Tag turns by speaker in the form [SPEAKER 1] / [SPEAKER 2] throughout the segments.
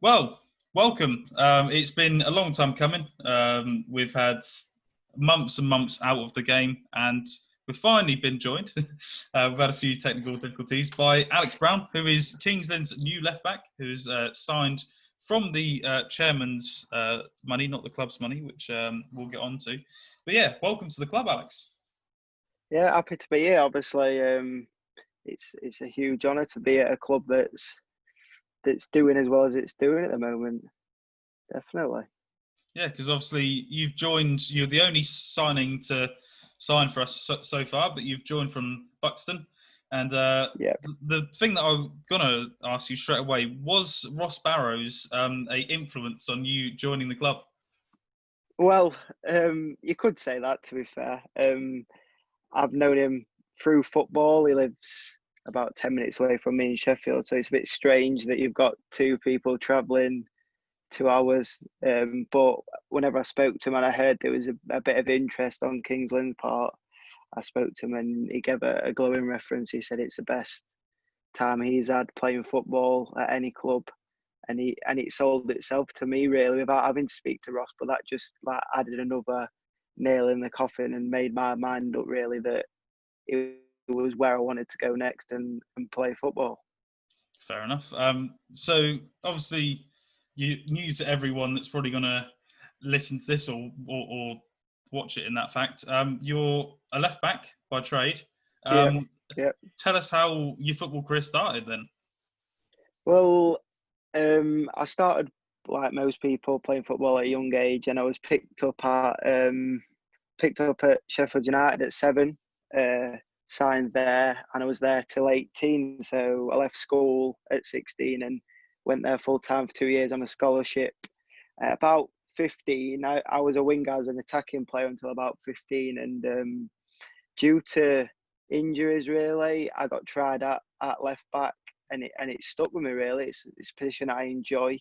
[SPEAKER 1] Well, welcome. It's been a long time coming. We've had months and months out of the game, and we've finally been joined. We've had a few technical difficulties by Alex Brown, who is Kingsland's new left back, who's signed from the chairman's money, not the club's money, which we'll get on to. But yeah, welcome to the club, Alex.
[SPEAKER 2] Yeah, happy to be here. Obviously, it's a huge honour to be at a club that's doing as well as it's doing at the moment. Definitely.
[SPEAKER 1] Yeah, because obviously you've joined. You're the only signing to sign for us so far, but you've joined from Buxton. And
[SPEAKER 2] Yeah.
[SPEAKER 1] the thing that I'm gonna ask you straight away was Ross Barrows a influence on you joining the club?
[SPEAKER 2] Well, you could say that. To be fair, I've known him through football. He lives about 10 minutes away from me in Sheffield, so it's a bit strange that you've got two people travelling 2 hours. But whenever I spoke to him and I heard there was a bit of interest on Kingsland's part, I spoke to him and he gave a glowing reference. He said it's the best time he's had playing football at any club, and it sold itself to me really without having to speak to Ross. But that just like added another nail in the coffin and made my mind up really that it was where I wanted to go next and play football.
[SPEAKER 1] Fair enough. So obviously you new to everyone that's probably gonna listen to this or watch it. In that fact, you're a left back by trade.
[SPEAKER 2] Yeah,
[SPEAKER 1] Um,
[SPEAKER 2] yeah.
[SPEAKER 1] Tell us how your football career started then.
[SPEAKER 2] Well, I started like most people playing football at a young age, and I was picked up at Sheffield United at 7. Signed there, and I was there till 18. So I left school at 16 and went there full time for 2 years on a scholarship. About 15, I was a winger as an attacking player until about 15, and due to injuries, really, I got tried at left back, and it stuck with me. Really, it's a position I enjoy.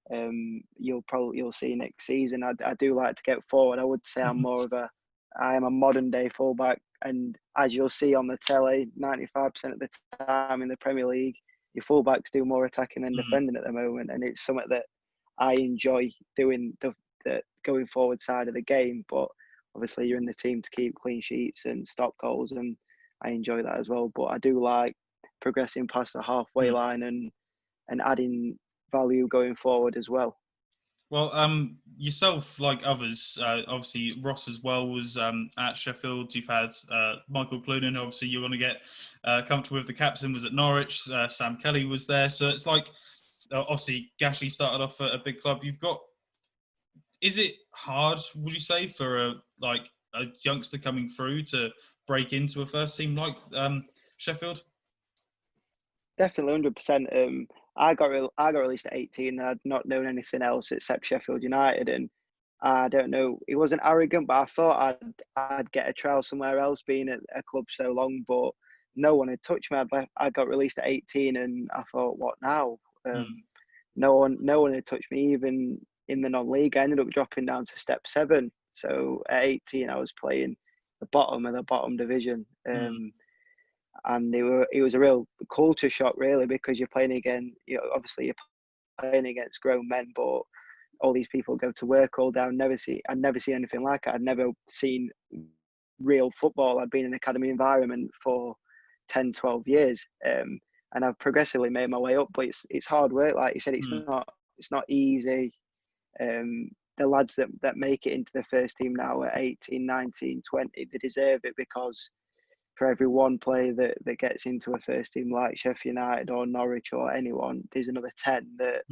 [SPEAKER 2] You'll see next season. I do like to get forward. I would say I am a modern day fullback, and as you'll see on the telly, 95% of the time in the Premier League, your fullbacks do more attacking than defending at the moment, and it's something that I enjoy doing, the going forward side of the game. But obviously, you're in the team to keep clean sheets and stop goals, and I enjoy that as well. But I do like progressing past the halfway line and adding value going forward as well.
[SPEAKER 1] Well, yourself, like others, obviously Ross as well was at Sheffield. You've had Michael Clunan. Obviously, you're going to get comfortable with the captain. Was at Norwich. Sam Kelly was there. So it's like obviously Gashy started off at a big club. You've got. Is it hard? Would you say for a youngster coming through to break into a first team like Sheffield?
[SPEAKER 2] Definitely, 100%. I got released at 18, and I'd not known anything else except Sheffield United, and I don't know. He wasn't arrogant, but I thought I'd get a trial somewhere else, being at a club so long. But no one had touched me. I got released at 18, and I thought, what now? No one had touched me, even in the non-league. I ended up dropping down to step 7. So at 18, I was playing the bottom of the bottom division. And it was a real culture shock, really, because you're playing again. Obviously you're playing against grown men, but all these people go to work all day. I'd never seen anything like it. I'd never seen real football. I'd been in an academy environment for 10, 12 years, and I've progressively made my way up. But it's hard work. Like you said, it's not easy. The lads that make it into the first team now at 18, 19, 20, they deserve it, because for every one player that gets into a first team like Sheffield United or Norwich or anyone, there's another 10 that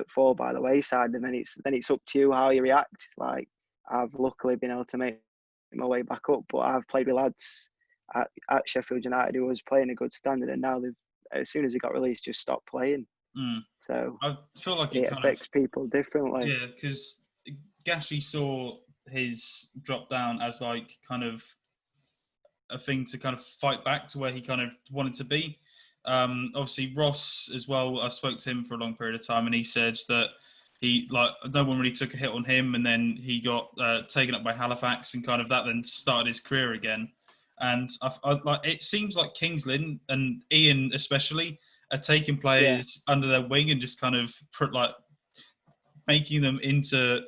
[SPEAKER 2] fall by the wayside, and then it's up to you how you react. Like, I've luckily been able to make my way back up, but I've played with lads at Sheffield United who was playing a good standard, and now they've, as soon as he got released, just stopped playing. So
[SPEAKER 1] I feel like
[SPEAKER 2] it affects people differently.
[SPEAKER 1] Yeah, because Gashy saw his drop down as like kind of a thing to kind of fight back to where he kind of wanted to be. Obviously, Ross as well. I spoke to him for a long period of time, and he said that no one really took a hit on him, and then he got taken up by Halifax, and kind of that then started his career again. And it seems like Kingsland and Ian especially are taking players under their wing and just kind of making them into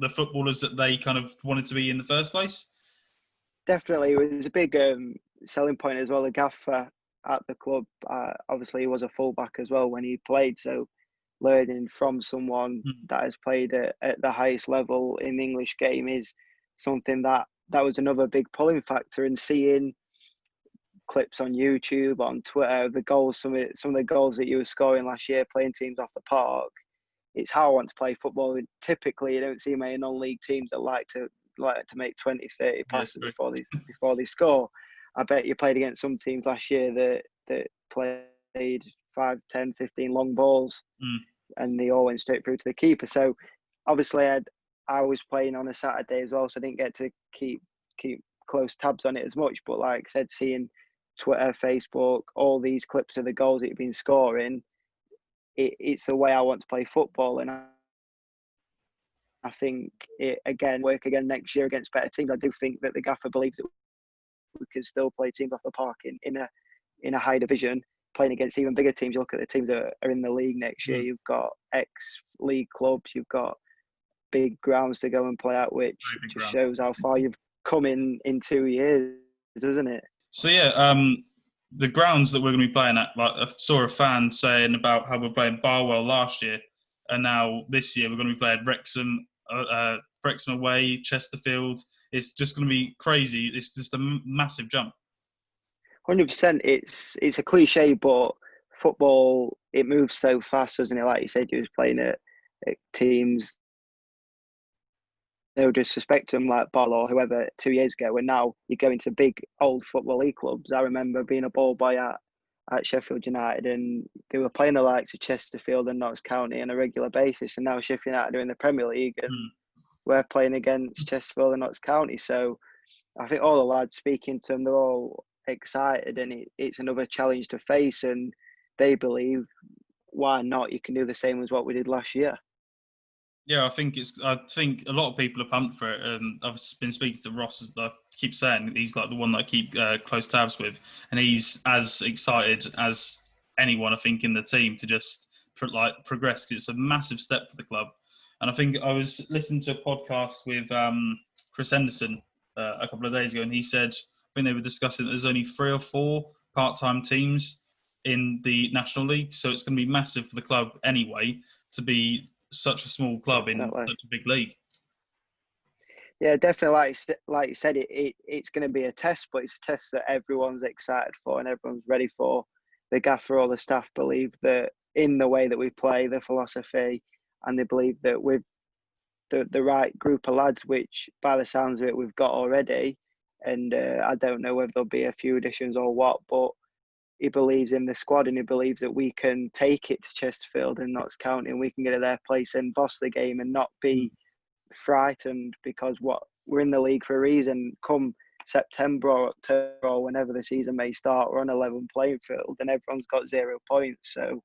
[SPEAKER 1] the footballers that they kind of wanted to be in the first place?
[SPEAKER 2] Definitely, it was a big selling point as well. The gaffer at the club, obviously, he was a fullback as well when he played. So, learning from someone
[SPEAKER 1] Mm.
[SPEAKER 2] that has played at the highest level in the English game is something that was another big pulling factor. And seeing clips on YouTube, on Twitter, the goals, some of the goals that you were scoring last year, playing teams off the park. It's how I want to play football. Typically, you don't see many non-league teams that like to make 20, 30
[SPEAKER 1] Yeah, it's
[SPEAKER 2] passes
[SPEAKER 1] true.
[SPEAKER 2] before they score. I bet you played against some teams last year that played 5, 10, 15 long balls,
[SPEAKER 1] Mm.
[SPEAKER 2] and they all went straight through to the keeper. So obviously, I was playing on a Saturday as well, so I didn't get to keep close tabs on it as much. But like I said, seeing Twitter, Facebook, all these clips of the goals that you've been scoring, it's the way I want to play football. And I think work again next year against better teams. I do think that the gaffer believes that we can still play teams off the park in a high division, playing against even bigger teams. You look at the teams that are in the league next year.
[SPEAKER 1] Mm.
[SPEAKER 2] You've got ex-league clubs. You've got big grounds to go and play at, which
[SPEAKER 1] Very big
[SPEAKER 2] just
[SPEAKER 1] ground.
[SPEAKER 2] shows how far you've come in 2 years, doesn't it?
[SPEAKER 1] So yeah, the grounds that we're going to be playing at, like I saw a fan saying about how we're playing Barwell last year, and now this year we're going to be playing Wrexham away, Chesterfield. It's just going to be crazy. It's just a massive jump.
[SPEAKER 2] 100%. It's a cliche, but football, it moves so fast, doesn't it? Like you said, you was playing at teams, no disrespect to them, like Ball or whoever 2 years ago, and now you're going to big old football league clubs. I remember being a ball boy at Sheffield United, and they were playing the likes of Chesterfield and Notts County on a regular basis, and now Sheffield United are in the Premier League, and
[SPEAKER 1] Mm.
[SPEAKER 2] we're playing against Chesterfield and Notts County. So I think all the lads speaking to them, they're all excited, and it's another challenge to face, and they believe, why not? You can do the same as what we did last year.
[SPEAKER 1] Yeah, I think a lot of people are pumped for it. I've been speaking to Ross, as I keep saying he's like the one that I keep close tabs with, and he's as excited as anyone I think in the team to just progress. 'Cause it's a massive step for the club, and I think I was listening to a podcast with Chris Henderson a couple of days ago, and he said I think they were discussing that there's only 3 or 4 part-time teams in the National League, so it's going to be massive for the club anyway to be such a small club in
[SPEAKER 2] Definitely.
[SPEAKER 1] such a big league.
[SPEAKER 2] Yeah, definitely. Like you said, it's going to be a test, but it's a test that everyone's excited for and everyone's ready for. The gaffer, all the staff believe that in the way that we play, the philosophy, and they believe that with the right group of lads, which by the sounds of it we've got already, and I don't know whether there'll be a few additions or what, but he believes in the squad and he believes that we can take it to Chesterfield and Notts County and we can get to their place and boss the game and not be frightened, because we're in the league for a reason. Come September or October or whenever the season may start, we're on a level playing field and everyone's got 0 points. So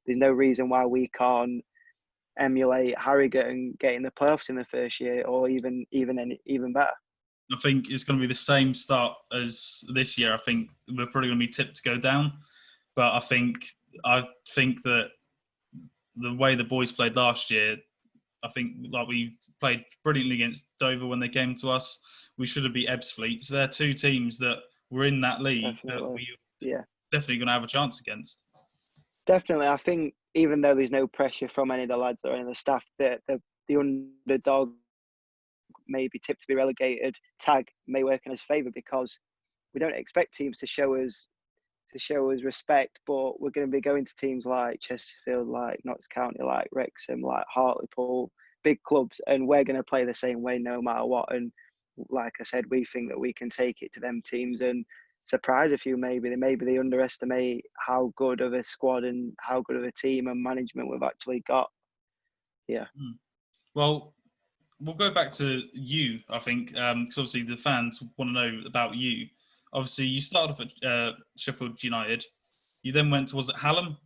[SPEAKER 2] there's no reason why we can't emulate Harrogate and get in the playoffs in the first year, or even better.
[SPEAKER 1] I think it's going to be the same start as this year. I think we're probably going to be tipped to go down, but I think that the way the boys played last year, I think like we played brilliantly against Dover when they came to us. We should have beat Ebbsfleet. So they're 2 teams that were in that league that
[SPEAKER 2] Definitely.
[SPEAKER 1] we
[SPEAKER 2] Yeah.
[SPEAKER 1] definitely going to have a chance against.
[SPEAKER 2] Definitely. I think even though there's no pressure from any of the lads or any of the staff, the underdog may be tipped to be relegated tag may work in his favour, because we don't expect teams to show us respect, but we're going to be going to teams like Chesterfield, like Notts County, like Wrexham, like Hartlepool, big clubs, and we're going to play the same way no matter what. And like I said, we think that we can take it to them teams and surprise a few. Maybe they underestimate how good of a squad and how good of a team and management we've actually got. Yeah.
[SPEAKER 1] Well, we'll go back to you, I think, because obviously the fans want to know about you. Obviously, you started off at Sheffield United. You then went to, was it Hallam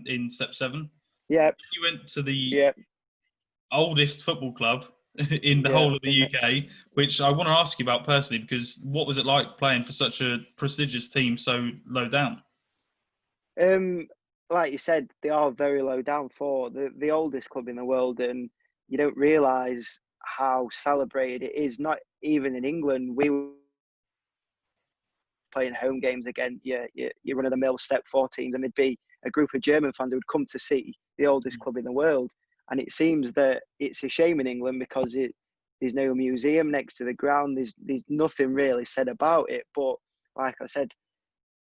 [SPEAKER 1] in Step 7?
[SPEAKER 2] Yeah.
[SPEAKER 1] You went to the
[SPEAKER 2] Yeah.
[SPEAKER 1] oldest football club in the
[SPEAKER 2] Yeah.
[SPEAKER 1] whole of the UK, which I want to ask you about personally, because what was it like playing for such a prestigious team so low down?
[SPEAKER 2] like you said, they are very low down for the oldest club in the world, and you don't realise how celebrated it is. Not even in England, we were playing home games again. Your run of the mill step 4 teams, and there'd be a group of German fans who would come to see the oldest club in the world. And it seems that it's a shame in England because there's no museum next to the ground. There's nothing really said about it. But like I said,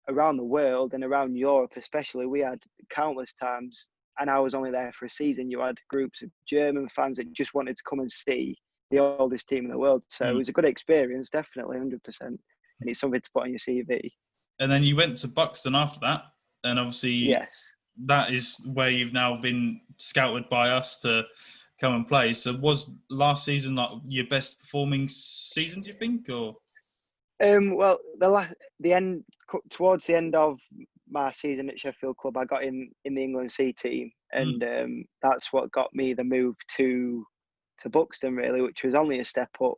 [SPEAKER 2] around the world and around Europe especially, we had countless times, and I was only there for a season, you had groups of German fans that just wanted to come and see the oldest team in the world. So it was a good experience, definitely, 100%. And it's something to put on your CV.
[SPEAKER 1] And then you went to Buxton after that, and obviously
[SPEAKER 2] Yes.
[SPEAKER 1] that is where you've now been scouted by us to come and play. So was last season like your best performing season, do you think, or?
[SPEAKER 2] Well, towards the end of my season at Sheffield Club, I got in the England C team, and that's what got me the move to Buxton, really, which was only a step up.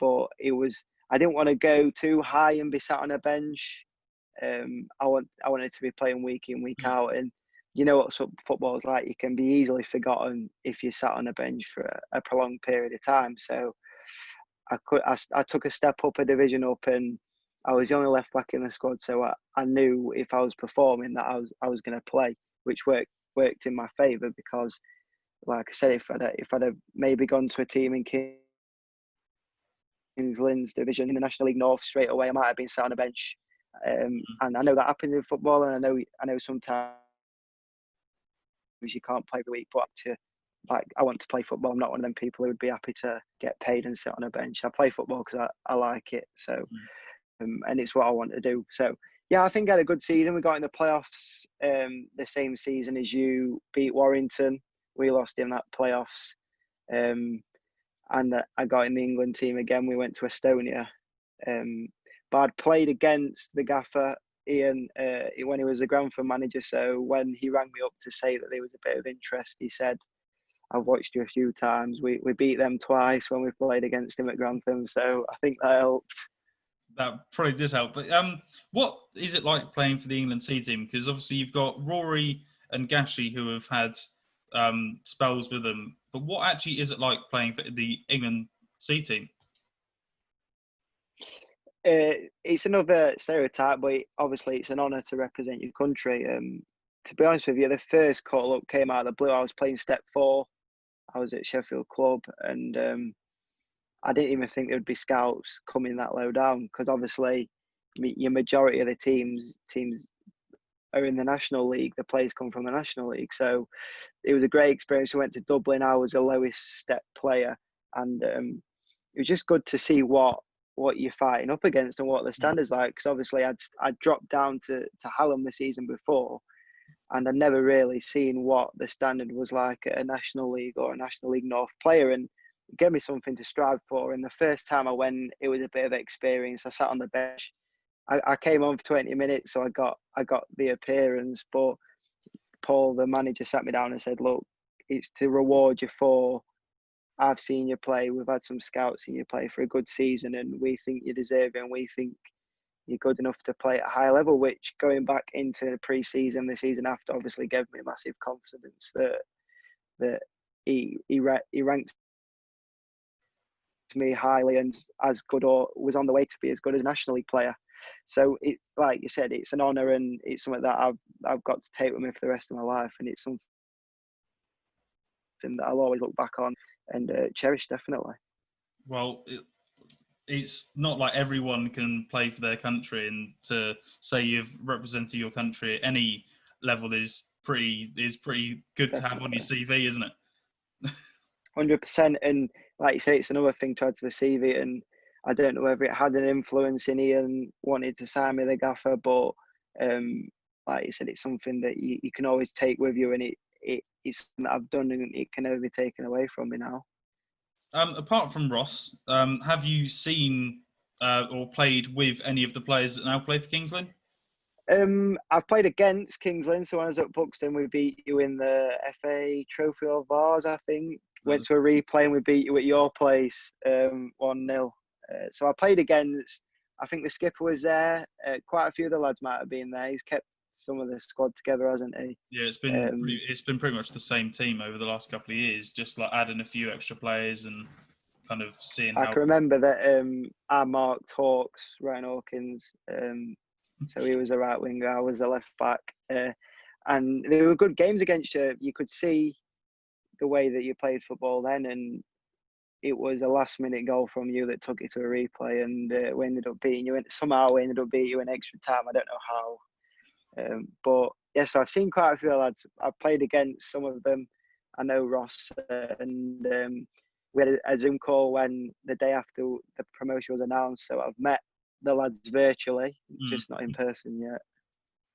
[SPEAKER 2] But I didn't want to go too high and be sat on a bench. I wanted to be playing week in, week out, and you know what football is like. You can be easily forgotten if you sat on a bench for a prolonged period of time. So I took a step up, a division up, and I was the only left back in the squad. So I knew if I was performing that I was going to play, which worked in my favour because, like I said, if I'd have maybe gone to a team in Kings Lynn's division in the National League North straight away, I might have been sat on a bench. And I know that happens in football, and I know sometimes you can't play the week, but I want to play football. I'm not one of them people who would be happy to get paid and sit on a bench. I play football because I like it. So, and it's what I want to do. So, yeah, I think I had a good season. We got in the playoffs the same season as you, beat Warrington. We lost in that playoffs. And I got in the England team again. We went to Estonia. But I'd played against the gaffer, Ian, when he was the Grantham manager. So when he rang me up to say that there was a bit of interest, he said, I've watched you a few times. We beat them twice when we played against him at Grantham. So I think that helped.
[SPEAKER 1] That probably did help. But what is it like playing for the England C team? Because obviously you've got Rory and Gashi who have had spells with them. But what actually is it like playing for the England C team?
[SPEAKER 2] It's another stereotype, but obviously it's an honour to represent your country. To be honest with you, the first call up came out of the blue. I was playing step 4. I was at Sheffield Club, and I didn't even think there would be scouts coming that low down because obviously your majority of the teams are in the National League. The players come from the National League, so it was a great experience. We went to Dublin. I was the lowest step player, and it was just good to see what you're fighting up against and what the standards like. Because obviously I'd dropped down to Hallam the season before, and I'd never really seen what the standard was like at a National League or a National League North player, and it gave me something to strive for. And the first time I went, it was a bit of experience. I sat on the bench. I came on for 20 minutes, so I got the appearance. But Paul, the manager, sat me down and said, "Look, it's to reward you for. I've seen you play. We've had some scouts seen you play for a good season, and we think you deserve it, and we think you're good enough to play at a high level," which going back into the pre-season, the season after, obviously gave me massive confidence that he ranked me highly and as good, or was on the way to be as good as a National League player. So it, like you said, it's an honour, and it's something that I've got to take with me for the rest of my life, and it's something that I'll always look back on and cherish, definitely.
[SPEAKER 1] Well, it's not like everyone can play for their country, and to say you've represented your country at any level is pretty good
[SPEAKER 2] Definitely.
[SPEAKER 1] to have on your CV, isn't it?
[SPEAKER 2] 100%. And like you say, it's another thing to add to the CV. And I don't know whether it had an influence in Ian wanted to sign me the gaffer, but like you said, it's something that you can always take with you, and it's something that I've done, and it can never be taken away from me now.
[SPEAKER 1] Apart from Ross, have you seen or played with any of the players that now play for Kings Lynn?
[SPEAKER 2] I've played against Kings Lynn. So when I was at Buxton, we beat you in the FA Trophy of Vars, I think. Went to a replay and we beat you at your place 1-0. So I played against, I think the skipper was there. Quite a few of the lads might have been there. He's kept some of the squad together, hasn't he?
[SPEAKER 1] Yeah, it's been pretty much the same team over the last couple of years, just like adding a few extra players and kind of seeing
[SPEAKER 2] I
[SPEAKER 1] how.
[SPEAKER 2] can remember that I marked Hawks, Ryan Hawkins. So he was a right winger, I was a left back. And they were good games against you. You could see the way that you played football then, and it was a last-minute goal from you that took it to a replay, and we ended up beating you. And somehow we ended up beating you in extra time. I don't know how. But yeah, so I've seen quite a few lads. I've played against some of them. I know Ross, and we had a Zoom call when the day after the promotion was announced. So I've met the lads virtually, just not in person yet.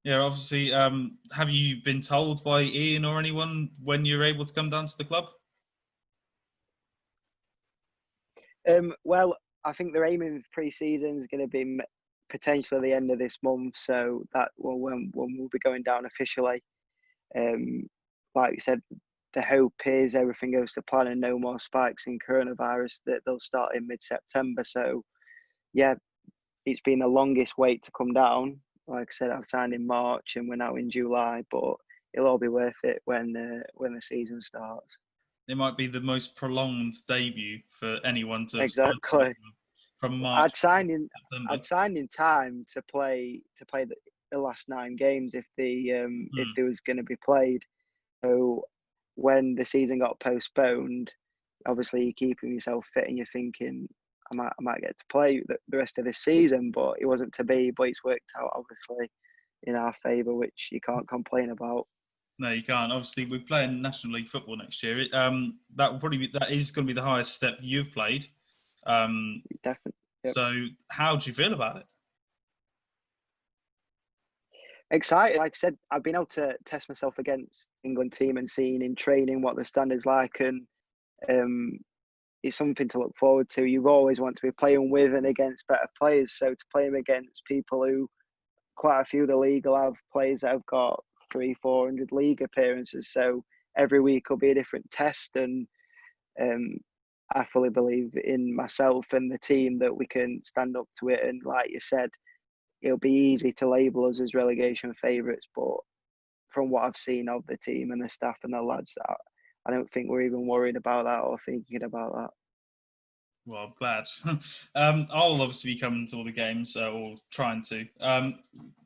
[SPEAKER 1] Yeah, obviously. Have you been told by Ian or anyone when you're able to come down to the club?
[SPEAKER 2] Well, I think they're aiming for pre-season is going to be potentially the end of this month. So that when we'll be going down officially. Like you said, the hope is everything goes to plan and no more spikes in coronavirus, that they'll start in mid-September. So yeah, it's been the longest wait to come down. Like I said, I've signed in March and we're now in July, but it'll all be worth it when the season starts.
[SPEAKER 1] It might be the most prolonged debut for anyone to have
[SPEAKER 2] Exactly.
[SPEAKER 1] from March.
[SPEAKER 2] I'd signed in time to play the last 9 games if there was going to be played. So when the season got postponed, obviously you're keeping yourself fit and you're thinking, I might get to play the rest of this season, but it wasn't to be. But it's worked out obviously in our favour, which you can't complain about.
[SPEAKER 1] No, you can't. Obviously, we're playing National League football next year. That is going to be the highest step you've played.
[SPEAKER 2] Definitely. Yep.
[SPEAKER 1] So, how do you feel about it?
[SPEAKER 2] Excited. Like I said, I've been able to test myself against England team and seeing in training what the standard's like, and it's something to look forward to. You always want to be playing with and against better players. So to play them against people who, quite a few of the league will have players that have got 300-400 league appearances. So every week will be a different test, and I fully believe in myself and the team that we can stand up to it. And like you said, it'll be easy to label us as relegation favourites, but from what I've seen of the team and the staff and the lads, I don't think we're even worried about that or thinking about that.
[SPEAKER 1] Well, I'm glad. I'll obviously be coming to all the games, or trying to.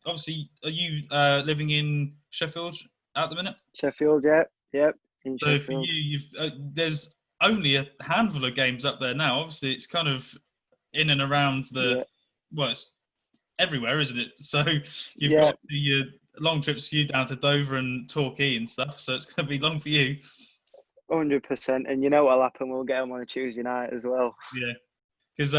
[SPEAKER 1] Obviously, are you living in Sheffield at the minute?
[SPEAKER 2] Sheffield, yep, in
[SPEAKER 1] So
[SPEAKER 2] Sheffield.
[SPEAKER 1] for you, there's only a handful of games up there now. Obviously, it's kind of in and around well, it's everywhere, isn't it? So you've got your long trips for you down to Dover and Torquay and stuff. So it's going to be long for you.
[SPEAKER 2] 100%, and you know what'll happen? We'll get them on a Tuesday night as well.
[SPEAKER 1] Yeah, because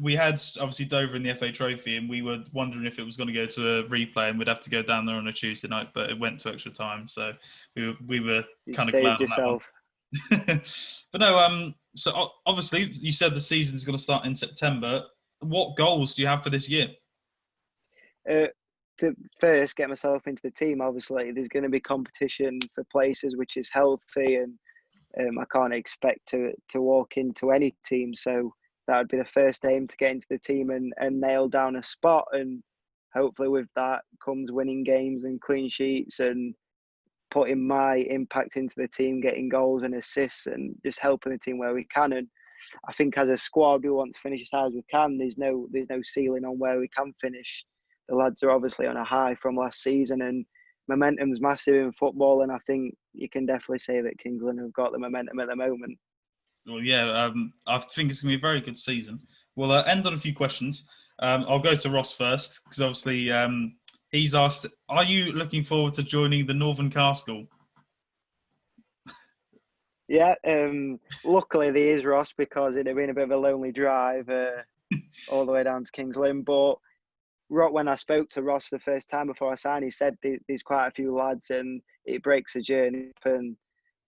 [SPEAKER 1] we had obviously Dover in the FA Trophy, and we were wondering if it was going to go to a replay, and we'd have to go down there on a Tuesday night, but it went to extra time, so we were kind of glad on that one. But no, so obviously you said the season's going to start in September. What goals do you have for this year?
[SPEAKER 2] To first get myself into the team, obviously there's going to be competition for places, which is healthy, and I can't expect to walk into any team. So that would be the first aim, to get into the team and nail down a spot. And hopefully with that comes winning games and clean sheets and putting my impact into the team, getting goals and assists and just helping the team where we can. And I think as a squad, we want to finish as high as we can. There's no ceiling on where we can finish. The lads are obviously on a high from last season, and momentum's massive in football, and I think you can definitely say that Kingsland have got the momentum at the moment.
[SPEAKER 1] Well, yeah, I think it's going to be a very good season. We'll end on a few questions. I'll go to Ross first, because obviously he's asked, are you looking forward to joining the Northern Car School?
[SPEAKER 2] Yeah, luckily there is Ross, because it'd have been a bit of a lonely drive all the way down to Kings Lynn. But when I spoke to Ross the first time before I signed, he said there's quite a few lads and it breaks the journey. And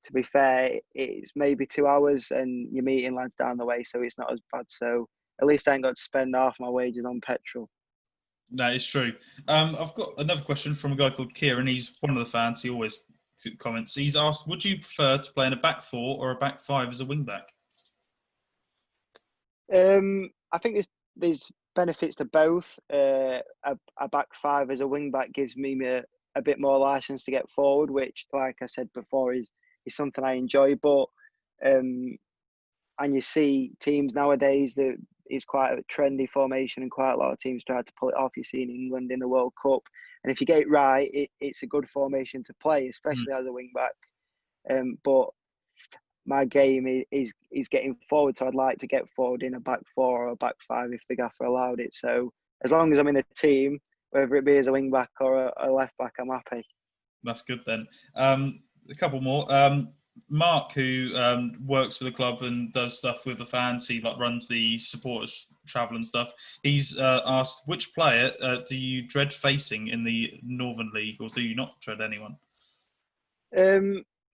[SPEAKER 2] to be fair, it's maybe 2 hours and you're meeting lads down the way, so it's not as bad. So at least I ain't got to spend half my wages on petrol.
[SPEAKER 1] That is true. I've got another question from a guy called Kieran. He's one of the fans. He always comments. He's asked, would you prefer to play in a back 4 or a back 5 as a wingback?
[SPEAKER 2] I think there's benefits to both. A back five as a wing back gives me a bit more license to get forward, which, like I said before, is something I enjoy. But um, and you see teams nowadays that is quite a trendy formation, and quite a lot of teams try to pull it off. You see in England in the World Cup, and if you get it right, it's a good formation to play,
[SPEAKER 1] Mm.
[SPEAKER 2] especially as a wing back. But my game is getting forward, so I'd like to get forward in a back four or a back five if the gaffer allowed it. So as long as I'm in a team, whether it be as a wing back or a left back, I'm happy.
[SPEAKER 1] That's good then. A couple more. Mark, who works for the club and does stuff with the fans, he like runs the supporters travel and stuff. He's asked, which player do you dread facing in the Northern League, or do you not dread anyone?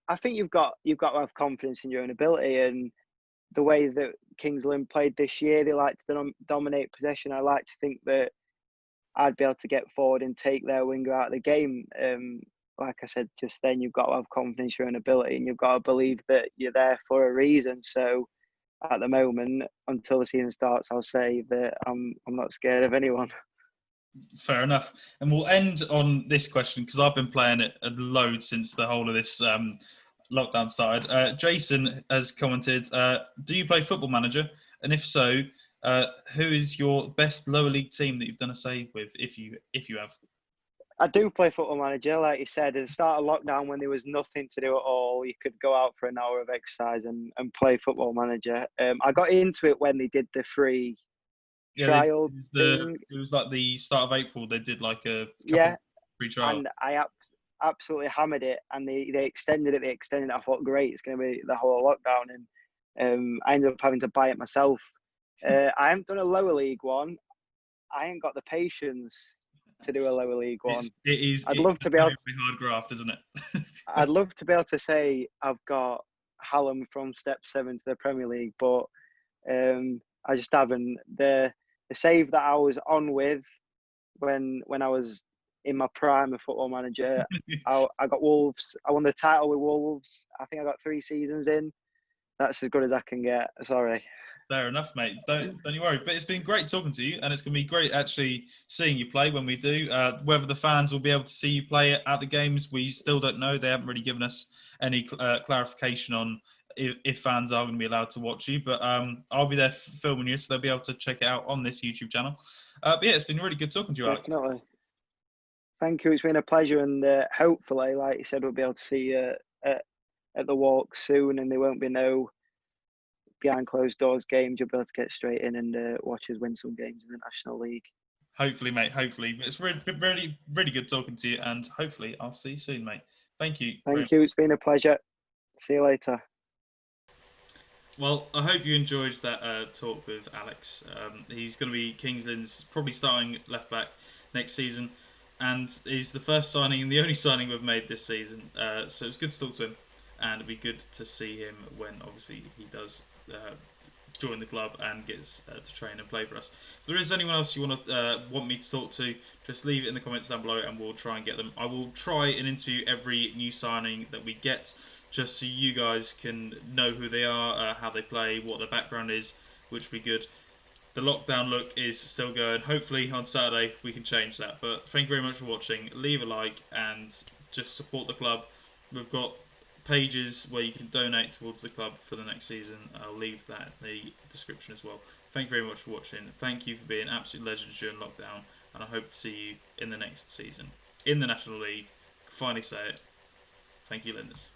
[SPEAKER 2] I think you've got to have confidence in your own ability, and the way that Kings Lynn played this year, they like to dominate possession. I like to think that I'd be able to get forward and take their winger out of the game. Like I said just then, you've got to have confidence in your own ability, and you've got to believe that you're there for a reason. So at the moment, until the season starts, I'll say that I'm not scared of anyone.
[SPEAKER 1] Fair enough. And we'll end on this question because I've been playing it a load since the whole of this lockdown started. Jason has commented, do you play Football Manager? And if so, who is your best lower league team that you've done a save with, if you have?
[SPEAKER 2] I do play Football Manager, like you said, at the start of lockdown when there was nothing to do at all. You could go out for an hour of exercise and play Football Manager. I got into it when they did the free trial thing.
[SPEAKER 1] It was like the start of April. They did like a couple
[SPEAKER 2] Yeah,
[SPEAKER 1] free trials.
[SPEAKER 2] and I absolutely hammered it, and they extended it. They extended it. I thought, great, it's going to be the whole lockdown, and I ended up having to buy it myself. I haven't done a lower league one. I ain't got the patience to do a lower league one. I'd
[SPEAKER 1] It's
[SPEAKER 2] love to
[SPEAKER 1] a
[SPEAKER 2] be able
[SPEAKER 1] very
[SPEAKER 2] to,
[SPEAKER 1] hard graft, isn't it?
[SPEAKER 2] I'd love to be able to say I've got Hallam from step 7 to the Premier League, but I just haven't. The save that I was on with when I was in my prime of Football Manager, I got Wolves. I won the title with Wolves. I think I got 3 seasons in. That's as good as I can get. Sorry.
[SPEAKER 1] Fair enough, mate. Don't you worry. But it's been great talking to you, and it's going to be great actually seeing you play when we do. Whether the fans will be able to see you play at the games, we still don't know. They haven't really given us any clarification on if fans are going to be allowed to watch you. But I'll be there filming you, so they'll be able to check it out on this YouTube channel. But yeah, it's been really good talking to you, Alex.
[SPEAKER 2] Definitely. Thank you. It's been a pleasure, and hopefully, like you said, we'll be able to see you at the walk soon, and there won't be no behind closed doors games. You'll be able to get straight in and watch us win some games in the National League.
[SPEAKER 1] Hopefully, mate. Hopefully. It's really, really good talking to you, and hopefully I'll see you soon, mate. Thank you.
[SPEAKER 2] Thank you. It's been a pleasure. See you later.
[SPEAKER 1] Well, I hope you enjoyed that talk with Alex. He's going to be Kings Lynn's probably starting left back next season, and he's the first signing and the only signing we've made this season. So it's good to talk to him, and it'll be good to see him when obviously he does join the club and gets to train and play for us. If there is anyone else you want me to talk to, just leave it in the comments down below and we'll try and get them. I will try and interview every new signing that we get, just so you guys can know who they are, how they play, what their background is, which will be good. The lockdown look is still going. Hopefully on Saturday we can change that. But thank you very much for watching. Leave a like and just support the club. We've got pages where you can donate towards the club for the next season. I'll leave that in the description as well. Thank you very much for watching. Thank you for being absolute legends during lockdown, and I hope to see you in the next season in the National League. Finally say it. Thank you, Lenders.